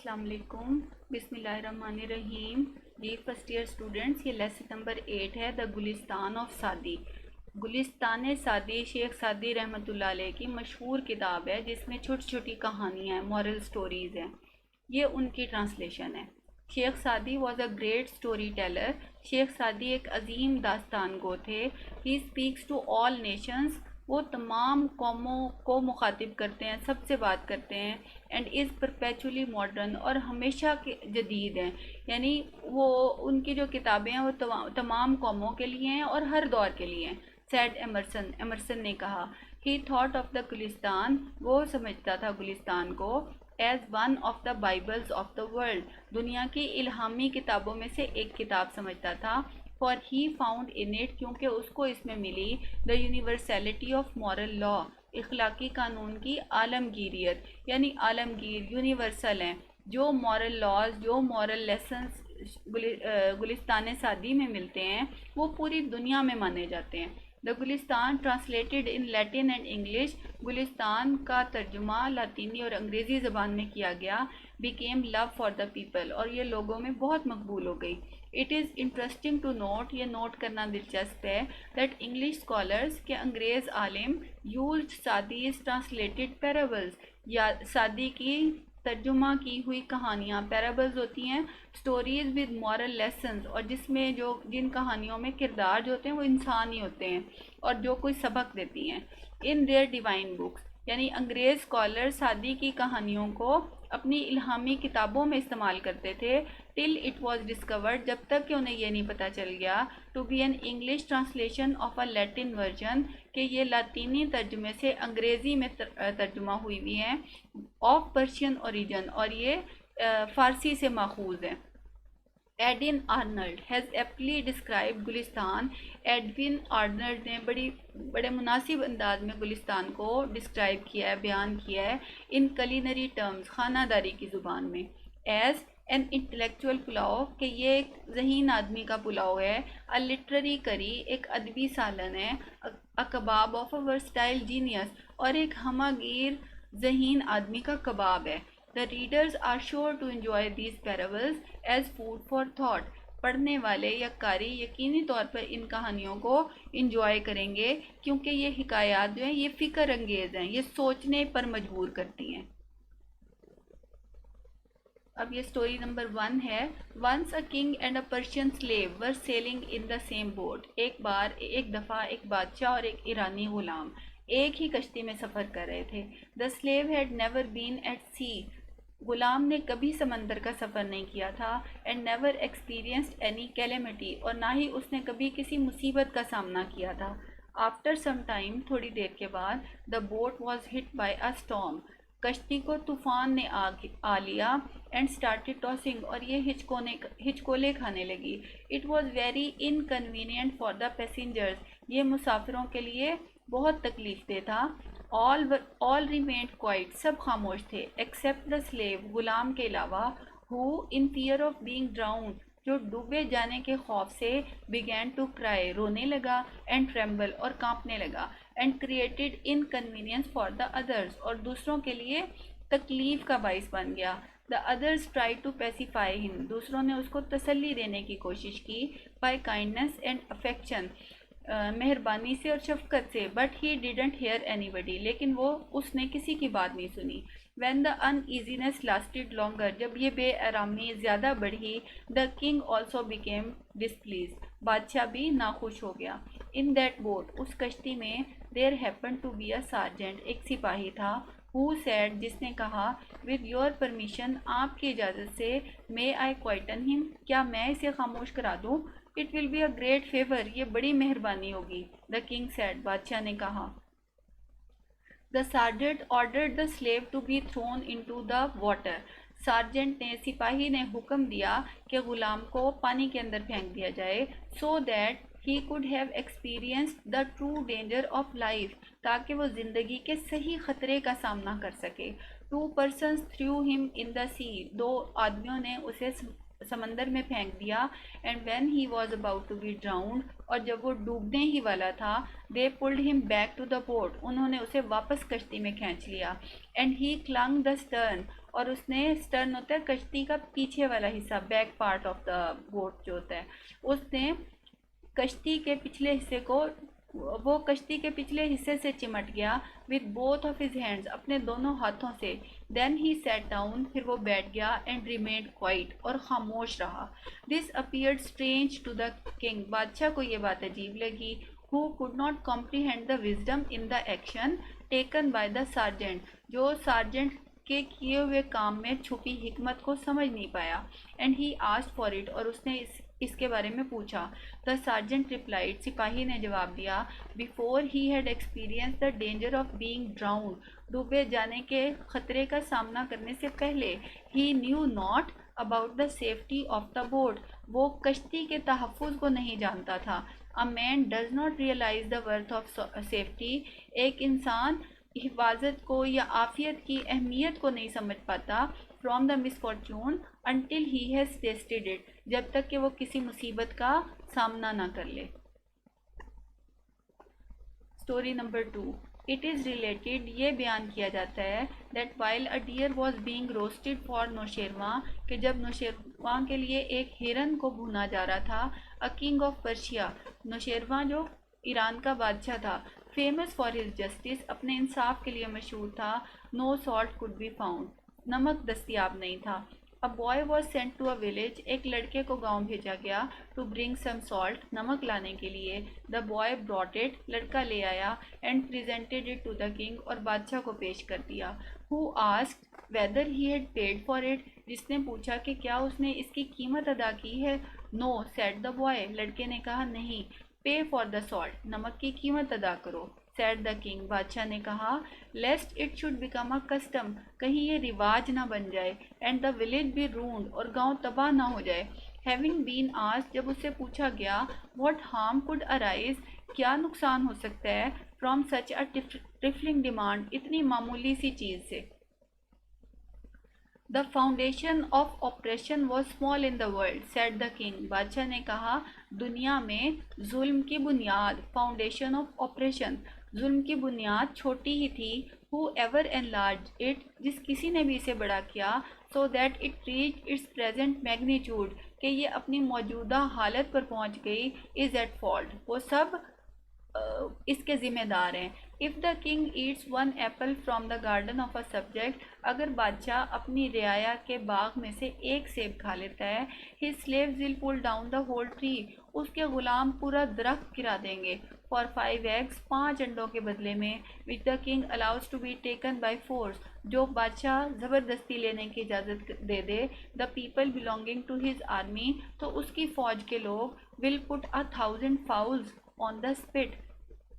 السلام علیکم. بسم اللہ الرحمن الرحیم. جی فرسٹ ایئر اسٹوڈنٹس، یہ لیسن نمبر 8 ہے، دا گلستان of Saadi. Gulistan Saadi Sheikh Saadi رحمۃ اللہ علیہ کی مشہور کتاب ہے جس میں چھوٹی چھوٹی کہانیاں ہیں، مورل سٹوریز ہیں. یہ ان کی ٹرانسلیشن ہے. Sheikh Saadi was a great storyteller. Sheikh Saadi ایک عظیم داستان گو تھے. He speaks to all nations. وہ تمام قوموں کو مخاطب کرتے ہیں، سب سے بات کرتے ہیں. اینڈ از پرپیچولی ماڈرن، اور ہمیشہ کے جدید ہیں. یعنی وہ ان کی جو کتابیں ہیں وہ تمام قوموں کے لیے ہیں اور ہر دور کے لیے ہیں. سیڈ ایمرسن نے کہا، ہی تھاٹ آف دا گلستان، وہ سمجھتا تھا گلستان کو as one of the Bibles of the world, دنیا کی الہامی کتابوں میں سے ایک کتاب سمجھتا تھا. For he found in it, کیونکہ اس کو اس میں ملی دا یونیورسلٹی آف مورل لا، اخلاقی قانون کی عالمگیریت. یعنی عالمگیر، یونیورسل ہیں جو مورل لاز، جو مورل لیسنس گلستان سعدی میں ملتے ہیں وہ پوری دنیا میں مانے جاتے ہیں. The Gulistan translated in Latin and English, Gulistan کا ترجمہ لاطینی اور انگریزی زبان میں کیا گیا. Became love for the people, اور یہ لوگوں میں بہت مقبول ہو گئی. It is interesting to note, یہ نوٹ کرنا دلچسپ ہے، دیٹ انگلش اسکالرس کے انگریز عالم یوزڈ سعدیز ٹرانسلیٹڈ پیرابلز، یا سعدی کی ترجمہ کی ہوئی کہانیاں، پیرابلز ہوتی ہیں سٹوریز ود مورل لیسنز، اور جس میں جن کہانیوں میں کردار جو ہوتے ہیں وہ انسان ہی ہوتے ہیں اور جو کوئی سبق دیتی ہیں. ان دیئر ڈیوائن بکس، یعنی انگریز اسکالر سعدی کی کہانیوں کو اپنی الہامی کتابوں میں استعمال کرتے تھے. ٹل اٹ واز ڈسکورڈ، جب تک کہ انہیں یہ نہیں پتہ چل گیا، to be an English translation of a Latin version, کہ یہ لاطینی ترجمے سے انگریزی میں ترجمہ ہوئی ہوئی ہیں، آف پرشین اوریجن، اور یہ فارسی سے ماخوذ ہے. Edwin Arnold has ایپٹلی describe Gulistan. Edwin Arnold نے بڑے مناسب انداز میں گلستان کو ڈسکرائب کیا ہے، بیان کیا ہے، ان کلینری ٹرمز، خانہ داری کی زبان میں، ایز این انٹلیکچوئل پلاؤ، کہ یہ ایک ذہین آدمی کا پلاؤ ہے. اے لٹرری کری، ایک ادبی سالن ہے. اے کباب آف اے ورسٹائل جینیس، اور ایک ہمہ گیر ذہین آدمی کا کباب ہے. The readers are sure to enjoy these parables as food for thought. پڑھنے والے یا قاری یقینی طور پر ان کہانیوں کو انجوائے کریں گے، کیونکہ یہ حکایات جو ہیں یہ فکر انگیز ہیں، یہ سوچنے پر مجبور کرتی ہیں. اب یہ سٹوری نمبر 1 ہے. Once a king and a Persian slave were sailing in the same boat. ایک دفعہ ایک بادشاہ اور ایک ایرانی غلام ایک ہی کشتی میں سفر کر رہے تھے. The slave had never been at sea. Ghulam نے کبھی سمندر کا سفر نہیں کیا تھا. اینڈ نیور ایکسپیرینسڈ اینی کیلیمٹی، اور نہ ہی اس نے کبھی کسی مصیبت کا سامنا کیا تھا. آفٹر سم ٹائم، تھوڑی دیر کے بعد، the boat was hit by a storm, کشتی کو طوفان نے آ لیا. اینڈ اسٹارٹڈ ٹاسنگ، اور یہ ہچکولے کھانے لگی. It was very inconvenient for the passengers, یہ مسافروں کے لیے بہت تکلیف دہ تھا. all remained quiet، سب خاموش تھے. except the slave، غلام کے علاوہ. who in fear of being drowned، جو ڈوبے جانے کے خوف سے. began to cry، رونے لگا. and tremble، اور کانپنے لگا. and created inconvenience for the others، اور دوسروں کے لیے تکلیف کا باعث بن گیا. the others tried to pacify him، دوسروں نے اس کو تسلی دینے کی کوشش کی. by kindness and affection، مہربانی سے اور شفقت سے. But he didn't hear anybody, لیکن اس نے کسی کی بات نہیں سنی. When the uneasiness lasted longer, جب یہ بے آرامی زیادہ بڑھی. The king also became displeased, بادشاہ بھی ناخوش ہو گیا. ان دیٹ بوٹ، اس کشتی میں. There happen to be a sergeant, ایک سپاہی تھا. who said، جس نے کہا. with your permission، آپ کی اجازت سے. may I quieten him، کیا میں اسے خاموش کرا دوں. It will be a great favor، یہ بڑی مہربانی ہوگی. The king said، بادشاہ نے کہا. The sergeant ordered the slave to be thrown into the water. Sergeant نے، سپاہی نے حکم دیا کہ غلام کو پانی کے اندر پھینک دیا جائے. So that he could have experienced the true danger of life، تاکہ وہ زندگی کے صحیح خطرے کا سامنا کر سکے. Two persons threw him in the sea، دو آدمیوں نے اسے سمندر میں پھینک دیا. And when he was about to be drowned, اور جب وہ ڈوبنے ہی والا تھا, they pulled him back to the boat, انہوں نے اسے واپس کشتی میں کھینچ لیا. And he clung the stern, اور اس نے, اسٹرن ہوتا ہے کشتی کا پیچھے والا حصہ, back part of the boat جو ہوتا ہے, اس نے کشتی کے پچھلے حصے کو, وہ کشتی کے پچھلے حصے سے چمٹ گیا, with both of his hands, اپنے دونوں ہاتھوں سے. then he sat down, پھر وہ بیٹھ گیا, and remained quiet, اور خاموش رہا. this appeared strange to the king, بادشاہ کو یہ بات عجیب لگی, who could not comprehend the wisdom in the action taken by the sergeant, جو سارجنٹ کے کیے ہوئے کام میں چھپی حکمت کو سمجھ نہیں پایا. and he asked for it, اور اس نے اس کے بارے میں پوچھا. the sergeant replied, سپاہی نے جواب دیا, before he had experienced the danger of being drowned, ڈوبے جانے کے خطرے کا سامنا کرنے سے پہلے, he knew not about the safety of the boat, وہ کشتی کے تحفظ کو نہیں جانتا تھا. a man does not realize the worth of safety, ایک انسان حفاظت کو یا عافیت کی اہمیت کو نہیں سمجھ پاتا, from the misfortune until he has tasted it, جب تک کہ وہ کسی مصیبت کا سامنا نہ کر لے. Story number 2. It is related, یہ بیان کیا جاتا ہے, that while a deer was being roasted for نوشیروان, کہ جب نوشیروان کے لیے ایک ہرن کو بھونا جا رہا تھا, a king of Persia, نوشیروان جو ایران کا بادشاہ تھا, famous for his justice, اپنے انصاف کے لیے مشہور تھا, no salt could be found, نمک دستیاب نہیں تھا. A boy was sent to a village, ایک لڑکے کو گاؤں بھیجا گیا, to bring some salt, نمک لانے کے لیے. The boy brought it, لڑکا لے آیا, and presented it to the king, اور بادشاہ کو پیش کر دیا. Who asked whether he had paid for it, جس نے پوچھا کہ کیا اس نے اس کی قیمت ادا کی ہے. No, said the boy, لڑکے نے کہا نہیں. Pay for the salt, نمک کی قیمت ادا کرو. said the king, بادشاہ نے کہا, lest it should become a custom, کہیں یہ رواج نہ بن جائے, and the village be ruined, اور گاؤں تباہ نہ ہو جائے. having been asked, جب اسے پوچھا گیا, what harm could arise, کیا نقصان ہو سکتا ہے, from such a trifling demand, اتنی معمولی سی چیز سے. The foundation of oppression was small in the world, said the king, بادشاہ نے کہا, دنیا میں ظلم کی بنیاد, foundation of oppression, ظلم کی بنیاد چھوٹی ہی تھی. whoever enlarged it, جس کسی نے بھی اسے بڑا کیا, so that it reached its present magnitude, کہ یہ اپنی موجودہ حالت پر پہنچ گئی, is at fault, وہ سب اس کے ذمہ دار ہیں. if the king eats one apple from the garden of a subject, اگر بادشاہ اپنی رعایا کے باغ میں سے ایک سیب کھا لیتا ہے, his slaves will pull down the whole tree, اس کے غلام پورا درخت گرا دیں گے. for 5 eggs, 5 انڈوں کے بدلے میں, which the king allows to be taken by force, جو بادشاہ زبردستی لینے کی اجازت دے دے, the people belonging to his army, تو اس کی فوج کے لوگ, will put 1,000 fowls on the spit,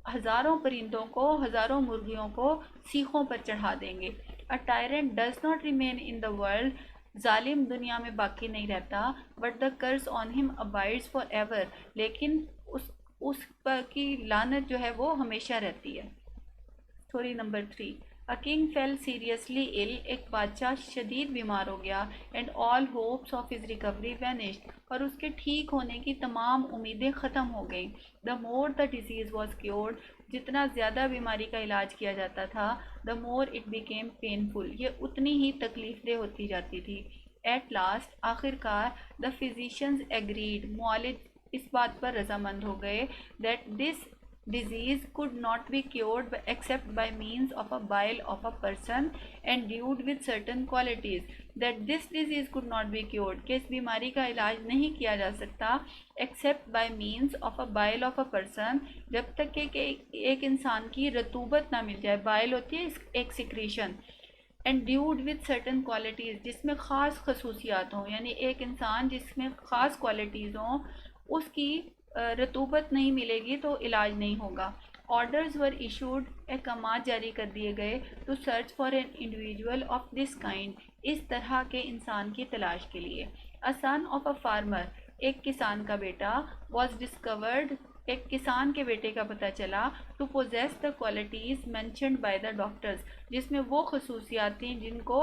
ہزاروں پرندوں کو, ہزاروں مرغیوں کو سیخوں پر چڑھا دیں گے. a tyrant does not remain in the world, ظالم دنیا میں باقی نہیں رہتا, but the curse on him abides forever, لیکن اس پر کی لعنت جو ہے وہ ہمیشہ رہتی ہے. Story number 3. A king fell seriously ill, ایک بادشاہ شدید بیمار ہو گیا, and all hopes of his recovery vanished, اور اس کے ٹھیک ہونے کی تمام امیدیں ختم ہو گئیں. The more the disease was cured, جتنا زیادہ بیماری کا علاج کیا جاتا تھا, the more it became painful, یہ اتنی ہی تکلیف دہ ہوتی جاتی تھی. At last, آخر کار, the physicians agreed, معالج اس بات پر رضامند ہو گئے, that this disease could not be cured except by means of a bile of a person endued with certain qualities, that this disease could not be cured, کہ اس بیماری کا علاج نہیں کیا جا سکتا except by means of a bile of a person, جب تک کہ ایک انسان کی رطوبت نہ مل جائے. bile ہوتی ہے ایک secretion, endued with certain qualities, جس میں خاص خصوصیات ہوں, یعنی ایک انسان جس میں خاص کوالٹیز ہوں, اس کی رطوبت نہیں ملے گی تو علاج نہیں ہوگا. آرڈرز ور ایشوڈ, احکامات جاری کر دیے گئے, to search for an individual of this kind, اس طرح کے انسان کی تلاش کے لیے. اے سن آف اے فارمر, ایک کسان کا بیٹا, واز ڈسکورڈ, ایک کسان کے بیٹے کا پتہ چلا, to possess the qualities mentioned by the doctors, جس میں وہ خصوصیات تھیں جن کو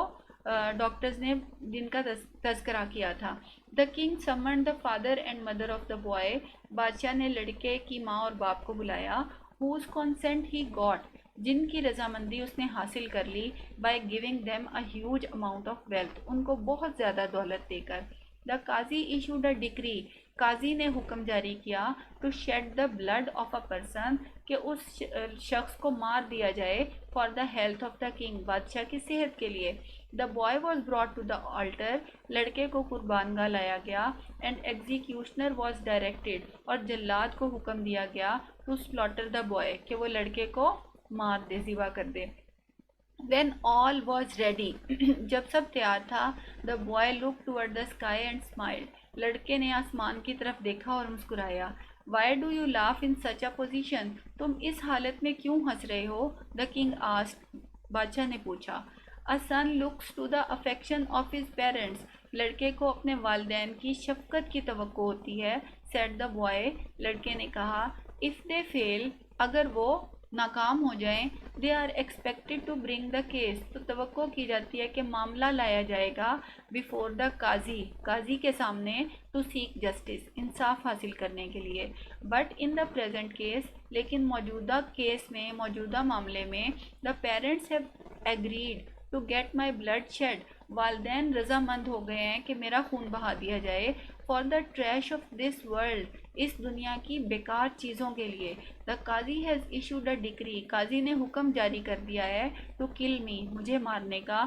ڈاکٹرز نے جن کا تذکرہ کیا تھا. The king summoned the father and mother of the boy. بادشاہ نے لڑکے کی ماں اور باپ کو بلایا. Whose consent he got. جن کی رضامندی اس نے حاصل کر لی. By giving them a huge amount of wealth. ان کو بہت زیادہ دولت دے کر. دا قاضی ایشوڈ اے ڈکری. قاضی نے حکم جاری کیا to shed the blood of a person کہ اس شخص کو مار دیا جائے for the health of the king. بادشاہ کی صحت کے لیے. The boy was brought to the altar. لڑکے کو قربان گاہ لایا گیا. And executioner was directed. اور جلاد کو حکم دیا گیا ٹو سلاٹر دا بوائے کہ وہ لڑکے کو مار دے, ذبح کر دے. When all was ready, جب سب تیار تھا, the boy looked toward the sky and smiled. لڑکے نے آسمان کی طرف دیکھا اور مسکرایا. Why do you laugh in such a position? تم اس حالت میں کیوں ہنس رہے ہو؟ The king asked. بادشاہ نے پوچھا. A son looks to the affection of his parents. لڑکے کو اپنے والدین کی شفقت کی توقع ہوتی ہے. said the boy. لڑکے نے کہا. If they fail, اگر وہ ناکام ہو جائیں, they are expected to bring the case. تو توقع کی جاتی ہے کہ معاملہ لایا جائے گا before the قاضی. قاضی کے سامنے to seek justice. انصاف حاصل کرنے کے لیے. but in the present case. لیکن موجودہ کیس میں, موجودہ معاملے میں, the parents have agreed to get my blood shed. والدین رضامند ہو گئے ہیں کہ میرا خون بہا دیا جائے. for the trash of this world. اس دنیا کی بیکار چیزوں کے لیے. the Qazi has issued a decree. قاضی نے حکم جاری کر دیا ہے to kill me. مجھے مارنے کا.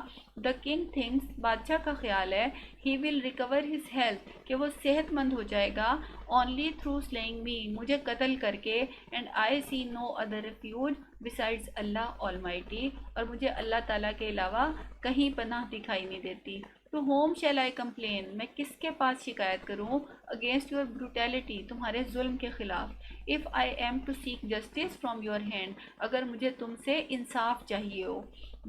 the king thinks. بادشاہ کا خیال ہے he will recover his health. کہ وہ صحت مند ہو جائے گا only through slaying me. مجھے قتل کر کے. and I see no other refuge besides Allah Almighty. اور مجھے اللہ تعالیٰ کے علاوہ کہیں پناہ دکھائی نہیں دیتی. To whom shall I complain? میں کس کے پاس شکایت کروں؟ Against your brutality. تمہارے ظلم کے خلاف. If I am to seek justice from your hand. اگر مجھے تم سے انصاف چاہیے ہو.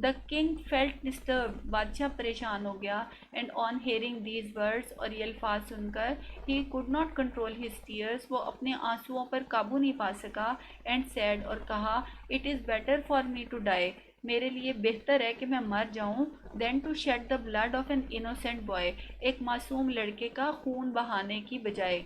The king felt disturbed. بادشاہ پریشان ہو گیا. And on hearing these words. اور یہ الفاظ سن کر he could not control his tears. وہ اپنے آنسوؤں پر قابو نہیں پا سکا. And said. اور کہا. It is better for me to die. میرے لیے بہتر ہے کہ میں مر جاؤں. Then to shed the blood of an innocent boy. ایک معصوم لڑکے کا خون بہانے کی بجائے,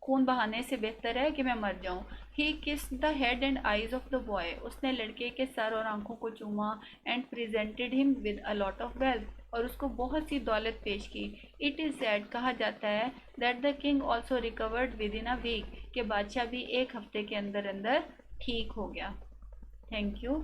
خون بہانے سے بہتر ہے کہ میں مر جاؤں. He kissed the head and eyes of the boy. اس نے لڑکے کے سر اور آنکھوں کو چوما. And presented him with a lot of wealth. اور اس کو بہت سی دولت پیش کی. It is said. کہا جاتا ہے that the king also recovered within a week. کہ بادشاہ بھی ایک ہفتے کے اندر اندر ٹھیک ہو گیا. Thank you.